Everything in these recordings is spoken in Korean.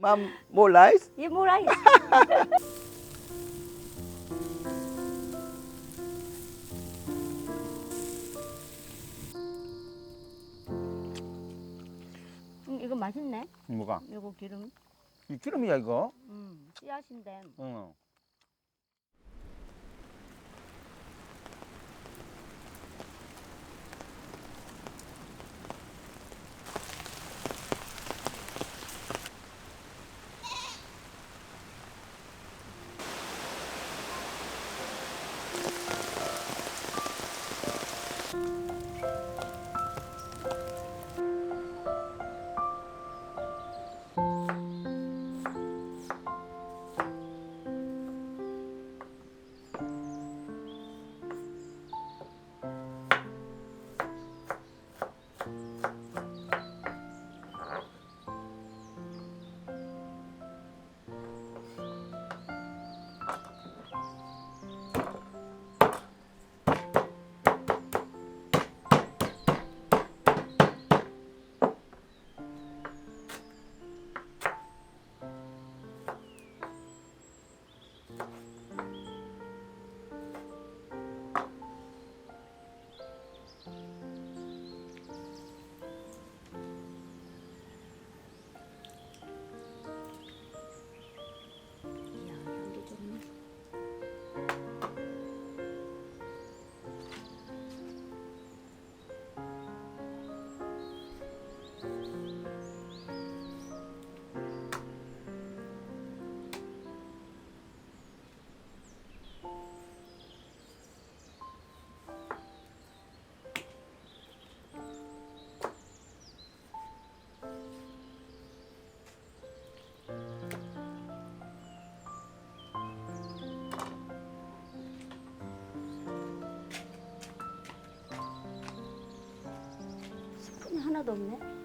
Ma'am, more rice? You more rice. 이거 맛있네. 뭐가? 이거 기름. 이 기름이야 이거? 씨앗인데. 응. 이야, 향기 좋네. 스푼이 하나도 없네.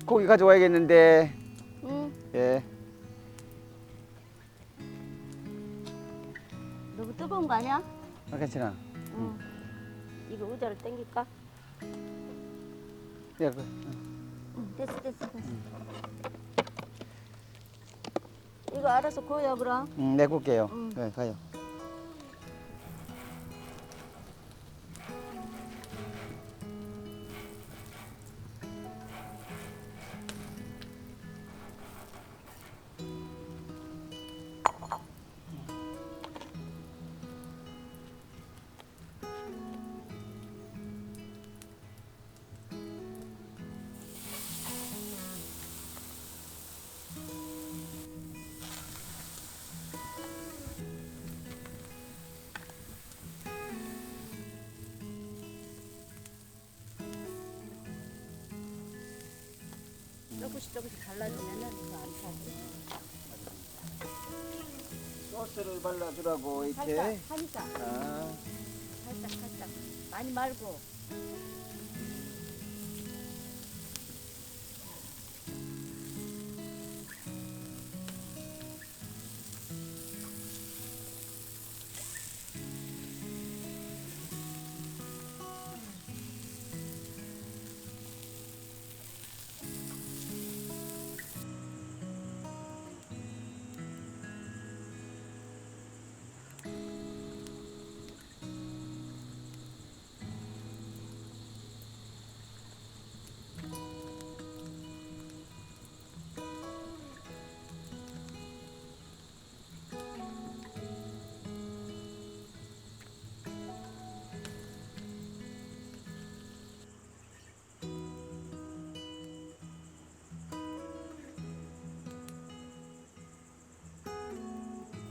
고기 가져와야겠는데. 응. 예. 너무 뜨거운 거 아니야? 아, 괜찮아. 응. 이거 의자를 당길까? 야, 응, 됐어. 이거 알아서 구워요, 그럼. 내 꿀게요. 응. 네, 가요. 조금씩 발라주면은 더 안 타지. 소스를 발라주라고 살짝, 살짝. 아, 살짝. 많이 말고.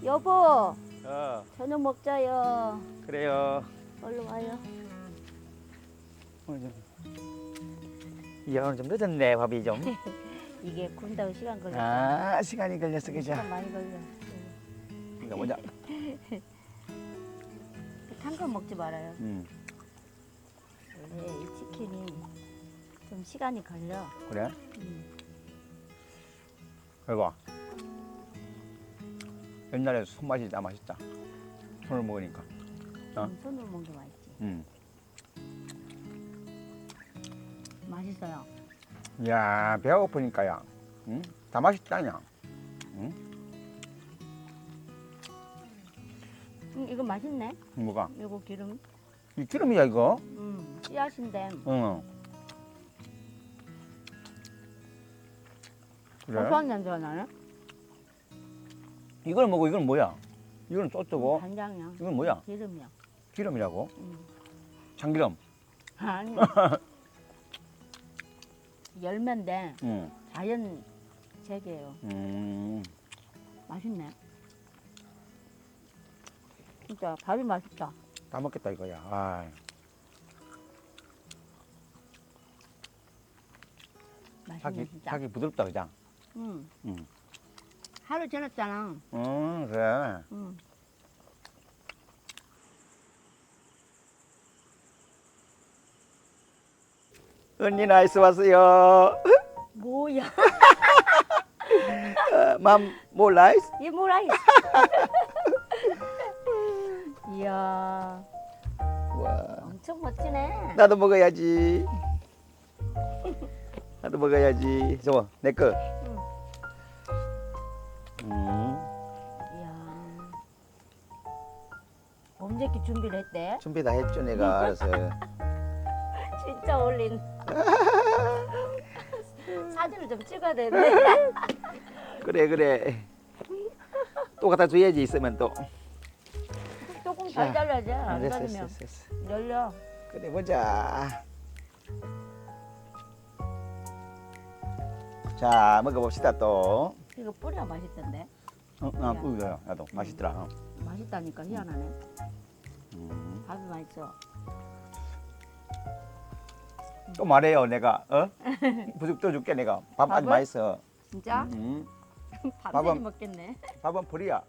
여보, 저녁 먹자요. 그래요. 얼른 와요. 야, 오늘 좀 늦었네, 밥이 좀. 이게 구운다고 시간 걸려. 아, 시간이 걸렸어, 그죠? 시간 많이 걸려. 이거 보자. 탄 거 먹지 말아요. 음, 원래 이 치킨이 좀 시간이 걸려. 그래? 음. 이거. 옛날에 손맛이 다 맛있다. 손을 먹으니까. 어? 손으로 먹는 게 맛있지. 맛있어요. 야, 배가 고프니까야. 응? 다 맛있다냐. 응? 이거 맛있네. 뭐가? 이거 기름. 이 기름이야, 이거? 씨앗인데. 응. 그래? 고소한 냄새가 나네. 이걸 먹고 이건 뭐야? 이건 소스고 간장이야. 이건 뭐야? 기름이야. 기름이라고? 참기름. 아니. 열매인데 응. 자연 제게예요. 맛있네. 진짜 밥이 맛있다. 다 먹겠다 이거야. 아. 맛있네 진짜. 자기 부드럽다 그냥. 응. 응. 하루 지났잖아. 그래. 응. 언니 나이스 왔어요. 뭐야? 뭐 라이스? 이 뭐라? 이야, 와. 엄청 멋지네. 나도 먹어야지. 나도 먹어야지. 저거 내 거. 이야, 언제께 준비를 했대? 준비 다 했죠 내가 알아서. 진짜 어울린. 사진을 좀 찍어야 되는데. 그래. 또 갖다 줘야지 있으면 또. 조금 잘 잘라야지. 안 됐어. 자르면 열려. 그래 보자. 자 먹어봅시다 또. 이거 뿌리가 맛있던데. 뿌려요. 나도 맛있더라. 맛있다니까 희한하네. 밥이 맛있어. 또 말해요 내가. 부죽 떠줄게 내가. 밥 아주 밥을? 맛있어. 진짜? 밥은- 밤새기 먹겠네. 밥은 불이야.